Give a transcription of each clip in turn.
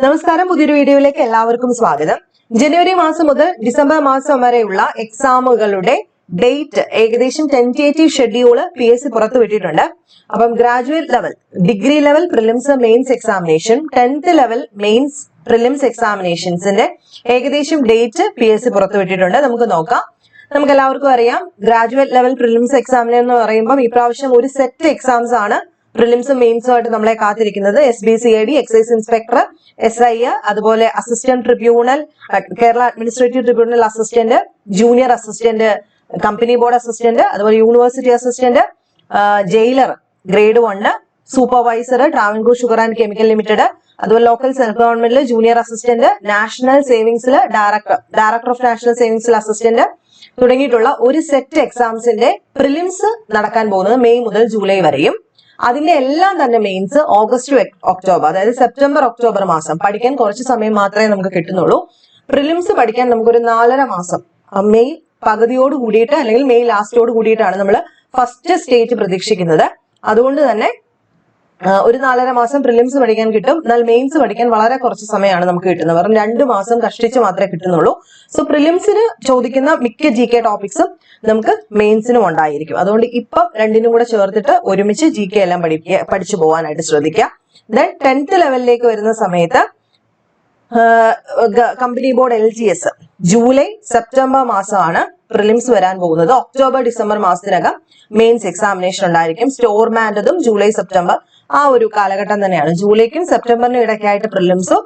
നമസ്കാരം, പുതിയൊരു വീഡിയോയിലേക്ക് എല്ലാവർക്കും സ്വാഗതം. ജനുവരി മാസം മുതൽ ഡിസംബർ മാസം വരെയുള്ള എക്സാമുകളുടെ ഡേറ്റ് ഏകദേശം ടെന്റേറ്റീവ് ഷെഡ്യൂള് PSC പുറത്തുവിട്ടിട്ടുണ്ട്. അപ്പം graduate level, degree level prelims mains examination, 10th level mains prelims എക്സാമിനേഷൻസിന്റെ ഏകദേശം ഡേറ്റ് PSC പുറത്തുവിട്ടിട്ടുണ്ട്. നമുക്ക് നോക്കാം. നമുക്ക് എല്ലാവർക്കും അറിയാം, ഗ്രാജുവേറ്റ് ലെവൽ പ്രിലിംസ് എക്സാമിനർ എന്ന് പറയുമ്പോൾ ഈ പ്രാവശ്യം ഒരു സെറ്റ് എക്സാംസ് ആണ് പ്രിലിംസും മെയിൻസും ആയിട്ട് നമ്മളെ കാത്തിരിക്കുന്നത്. SBCID, എക്സൈസ് ഇൻസ്പെക്ടർ, SI, അതുപോലെ assistant tribunal, Kerala administrative tribunal assistant, junior assistant, company board assistant, അതുപോലെ university assistant, jailer grade 1, supervisor, Travancore sugar and chemical limited, അതുപോലെ ലോക്കൽ സെൽഫ് ഗവൺമെന്റിൽ ജൂനിയർ അസിസ്റ്റന്റ്, നാഷണൽ സേവിങ്സിൽ ഡയറക്ടർ ഓഫ് നാഷണൽ സേവിങ്സിൽ assistant തുടങ്ങിയിട്ടുള്ള ഒരു set എക്സാംസിന്റെ prelims നടക്കാൻ പോകുന്നത് മെയ് മുതൽ ജൂലൈ വരെയും. അതിന്റെ എല്ലാം തന്നെ മെയിൻസ് ഓഗസ്റ്റ് ടു ഒക്ടോബർ, അതായത് സെപ്റ്റംബർ ഒക്ടോബർ മാസം പഠിക്കാൻ കുറച്ച് സമയം മാത്രമേ നമുക്ക് കിട്ടുന്നുള്ളൂ. പ്രിലിംസ് പഠിക്കാൻ നമുക്കൊരു 4.5 മാസം, മെയ് പകുതിയോട് കൂടിയിട്ട് അല്ലെങ്കിൽ മെയ് ലാസ്റ്റോട് കൂടിയിട്ടാണ് നമ്മൾ ഫസ്റ്റ് സ്റ്റേറ്റ് പ്രതീക്ഷിക്കുന്നത്. അതുകൊണ്ട് തന്നെ ഒരു 4.5 മാസം പ്രിലിംസ് പഠിക്കാൻ കിട്ടും. എന്നാൽ മെയിൻസ് പഠിക്കാൻ വളരെ കുറച്ച് സമയമാണ് നമുക്ക് കിട്ടുന്നത്. വെറും 2 മാസം കഷ്ടിച്ച് മാത്രമേ കിട്ടുന്നുള്ളൂ. സോ പ്രിലിംസിന് ചോദിക്കുന്ന മിക്ക GK ടോപ്പിക്സും നമുക്ക് മെയിൻസിനും ഉണ്ടായിരിക്കും. അതുകൊണ്ട് ഇപ്പം രണ്ടിനും കൂടെ ചേർത്തിട്ട് ഒരുമിച്ച് GK എല്ലാം പഠിച്ചു പോകാനായിട്ട് ശ്രദ്ധിക്കുക. ദെൻ 10th ലെവലിലേക്ക് വരുന്ന സമയത്ത് company board LGS July September മാസമാണ് പ്രിലിംസ് വരാൻ പോകുന്നത്. ഒക്ടോബർ ഡിസംബർ മാസത്തിനകം മെയിൻസ് എക്സാമിനേഷൻ ഉണ്ടായിരിക്കും. സ്റ്റോർമാൻഡതും ജൂലൈ സെപ്റ്റംബർ ആ ഒരു കാലഘട്ടം തന്നെയാണ്. ജൂലൈക്കും സെപ്റ്റംബറിനും ഇടയ്ക്കായിട്ട് പ്രിലിംസും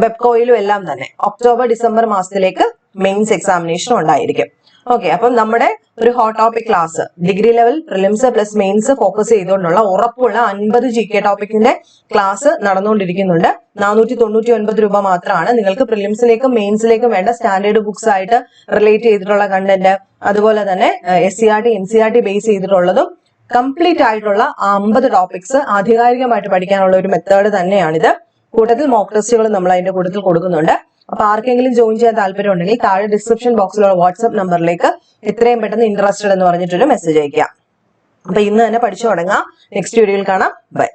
ബെപ്കോയിലും എല്ലാം തന്നെ ഒക്ടോബർ ഡിസംബർ മാസത്തിലേക്ക് മെയിൻസ് എക്സാമിനേഷനും ഉണ്ടായിരിക്കും. ഓക്കെ, അപ്പം നമ്മുടെ ഒരു hot topic class degree level prelims plus mains focus ചെയ്തുകൊണ്ടുള്ള ഉറപ്പുള്ള 50 GK ടോപ്പിക്കിന്റെ ക്ലാസ് നടന്നുകൊണ്ടിരിക്കുന്നുണ്ട്. 499 രൂപ മാത്രമാണ്. നിങ്ങൾക്ക് പ്രിലിംസിലേക്കും മെയിൻസിലേക്കും വേണ്ട സ്റ്റാൻഡേർഡ് ബുക്സ് ആയിട്ട് റിലേറ്റ് ചെയ്തിട്ടുള്ള കണ്ടന്റ്, അതുപോലെ തന്നെ SCRT NCRT ബേസ് ചെയ്തിട്ടുള്ളതും കംപ്ലീറ്റ് ആയിട്ടുള്ള 50 ടോപ്പിക്സ് ആധികാരികമായിട്ട് പഠിക്കാനുള്ള ഒരു മെത്തേഡ് തന്നെയാണിത്. കൂട്ടത്തിൽ മോക്ക് ടെസ്റ്റുകൾ നമ്മൾ അതിന്റെ കൂട്ടത്തിൽ കൊടുക്കുന്നുണ്ട്. അപ്പൊ ആർക്കെങ്കിലും ജോയിൻ ചെയ്യാൻ താല്പര്യം ഉണ്ടെങ്കിൽ താഴെ ഡിസ്ക്രിപ്ഷൻ ബോക്സിലുള്ള വാട്സ്ആപ്പ് നമ്പറിലേക്ക് എത്രയും പെട്ടെന്ന് ഇൻട്രസ്റ്റഡ് എന്ന് പറഞ്ഞിട്ടൊരു മെസ്സേജ് അയക്കുക. അപ്പൊ ഇന്ന് തന്നെ പഠിച്ചു തുടങ്ങാം. നെക്സ്റ്റ് വീഡിയോയിൽ കാണാം. ബൈ.